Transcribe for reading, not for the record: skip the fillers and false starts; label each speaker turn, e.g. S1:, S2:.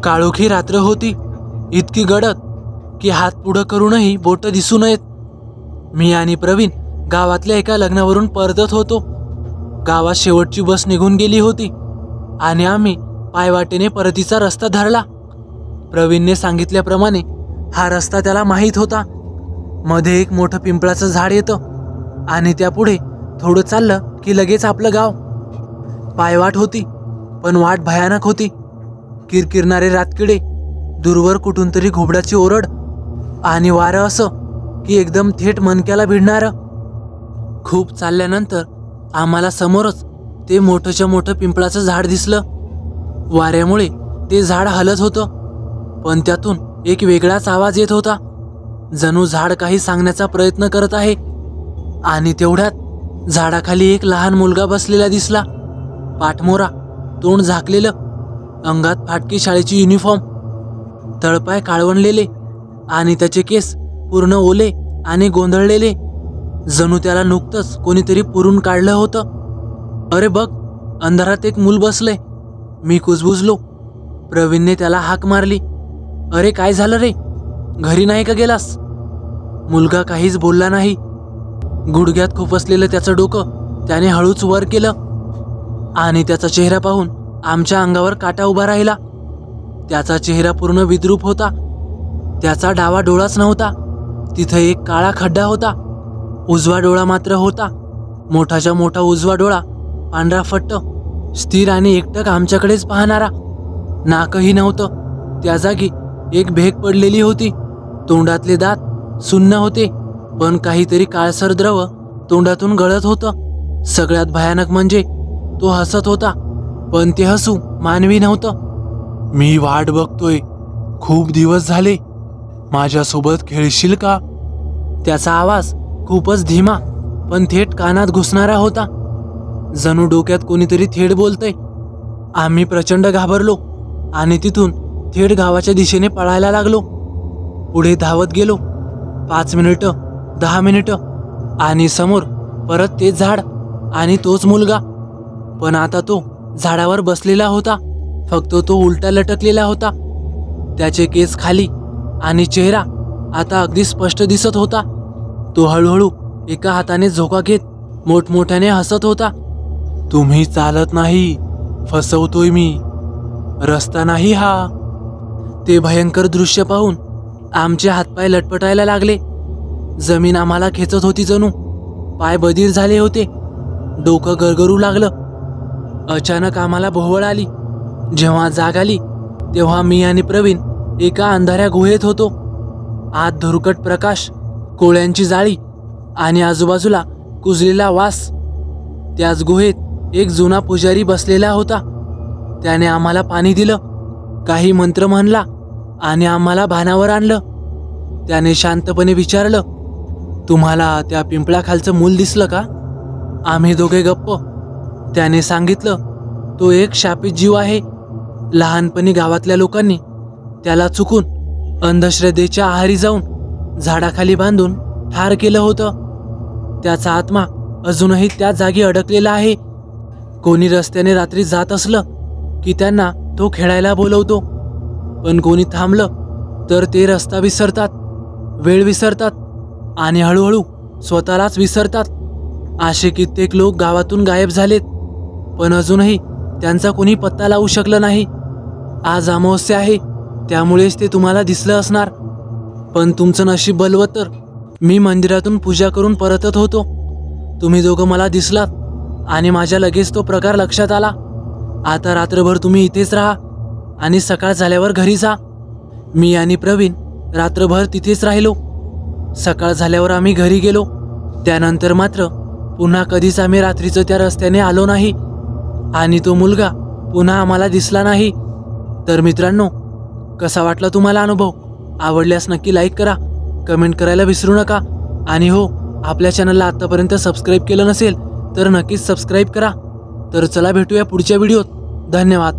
S1: काळोखी रात्र होती, इतकी गडद की हात पुढं करूनही बोट दिसू नयेत. मी आणि प्रवीण गावातल्या एका लग्नावरून परतत होतो. गावात शेवटची बस निघून गेली होती आणि आम्ही पायवाटेने परतीचा रस्ता धरला. प्रवीणने सांगितल्याप्रमाणे हा रस्ता त्याला माहीत होता. मध्ये एक मोठं पिंपळाचं झाड येतं आणि त्यापुढे थोडं चाललं की लगेच आपलं गाव. पायवाट होती, पण वाट भयानक होती. किरकिरणारे रातकिडे, दूरवर कुठून तरी घोबडाची ओरड आणि वारं असं की एकदम थेट मनक्याला भिडणारं. खूप चालल्यानंतर आम्हाला समोरच ते मोठंच्या मोठं पिंपळाचं झाड दिसलं. वाऱ्यामुळे ते झाड हलत होतं, पण त्यातून एक वेगळाच आवाज येत होता, जणू झाड काही सांगण्याचा प्रयत्न करत आहे. आणि तेवढ्यात झाडाखाली एक लहान मुलगा बसलेला दिसला. पाठमोरा, तोंड झाकलेलं, अंगात फाटकी शाळेची युनिफॉर्म, तळपाय काळवणलेले आणि त्याचे केस पूर्ण ओले आणि गोंधळलेले, जणू त्याला नुकतंच कोणीतरी पुरून काढलं होतं. अरे बघ, अंधारात एक मूल बसलंय. मी कुजबुजलो. प्रवीणने त्याला हाक मारली. अरे काय झालं रे, घरी नाही का गेलास? मुलगा काहीच बोलला नाही. गुडघ्यात खुपसलेलं त्याचं डोकं त्याने हळूच वर केलं आणि त्याचा चेहरा पाहून आमच्या अंगावर काटा उभा राहिला. त्याचा चेहरा पूर्ण विद्रूप होता. त्याचा डावा डोळाच नव्हता, तिथं एक काळा खड्डा होता. उजवा डोळा मात्र होता. मोठाच्या मोठा उजवा डोळा, पांढरा फट्ट, स्थिर आणि एकटक आमच्याकडेच पाहणारा. नाकही नव्हतं, त्या जागी एक भेग पडलेली होती. तोंडातले दात सुन्न होते, पण काहीतरी काळसर द्रव तोंडातून गळत होतं. सगळ्यात भयानक म्हणजे तो हसत होता, पण ते हसू मानवी नव्हतं. मी वाट बघतोय, खूप दिवस झाले, माझ्यासोबत खेळशील का? त्याचा आवाज खूपच धीमा पण थेट कानात घुसणारा होता, जणू डोक्यात कोणीतरी थेट बोलतंय. आम्ही प्रचंड घाबरलो आणि तिथून थेट गावाच्या दिशेने पळायला लागलो. पुढे धावत गेलो. 5 मिनिटं, 10 मिनिटं आणि समोर परत तेच झाड आणि तोच मुलगा. पण आता तो झाडावर बसलेला होता, फक्त तो उलटा लटकलेला होता. त्याचे केस खाली आणि चेहरा आता अगदी स्पष्ट दिसत होता. तो हळूहळू एका हाताने झोका घेत मोठमोठ्याने हसत होता. तुम्ही चालत नाही, फसवतोय मी, रस्ता नाही हा. ते भयंकर दृश्य पाहून आमचे हातपाय लटपटायला लागले. जमीन आम्हाला खेचत होती, जणू पाय बधीर झाले होते. डोकं गरगरू लागलं. अचानक आम्हाला भोवळ आली. जेव्हा जाग आली तेव्हा मी आणि प्रवीण एका अंधाऱ्या गुहेत होतो. आत धुरकट प्रकाश, कोळ्यांची जाळी आणि आजूबाजूला कुजलेला वास. त्याच गुहेत एक जुना पुजारी बसलेला होता. त्याने आम्हाला पाणी दिलं, काही मंत्र म्हणला आणि आम्हाला भानावर आणलं. त्याने शांतपणे विचारलं, तुम्हाला त्या पिंपळाखालचं मूल दिसलं का? आम्ही दोघे गप्प. त्याने सांगितलं, तो एक शापित जीव आहे. लहानपणी गावातल्या लोकांनी त्याला चुकून अंधश्रद्धेच्या आहारी जाऊन झाडाखाली बांधून ठार केलं होतं. त्याचा आत्मा अजूनही त्या जागी अडकलेला आहे. कोणी रस्त्याने रात्री जात असलं की त्यांना तो खेळायला बोलवतो, पण कोणी थांबलं तर ते रस्ता विसरतात, वेळ विसरतात आणि हळूहळू स्वतःलाच विसरतात. असे कित्येक लोक गावातून गायब झालेत, पण अजूनही त्यांचा कोणी पत्ता लावू शकलं नाही. आज अमावस्या आहे, त्यामुळेच ते तुम्हाला दिसलं असणार. पण तुमचं नशीब बलवत्तर, मी मंदिरातून पूजा करून परतत होतो. तुम्ही दोघं मला दिसलात आणि माझ्या लगेच तो प्रकार लक्षात आला. आता रात्रभर तुम्ही इथेच राहा आणि सकाळ झाल्यावर घरी जा. मी आणि प्रवीण रात्रभर तिथेच राहिलो. सकाळ झाल्यावर आम्ही घरी गेलो. त्यानंतर मात्र पुन्हा कधीच आम्ही रात्रीचं त्या रस्त्याने आलो नाही आणि तो मुलगा पुन्हा आम्हाला दिसला नाही. तर मित्रांनो, कसा वाटला तुम्हाला अनुभव? आवडल्यास नक्की लाईक करा, कमेंट करायला विसरू नका आणि हो, आपल्या चॅनलला आत्तापर्यंत सबस्क्राईब केलं नसेल तर नक्कीच सबस्क्राईब करा. तर चला भेटूया पुढच्या व्हिडिओत. धन्यवाद.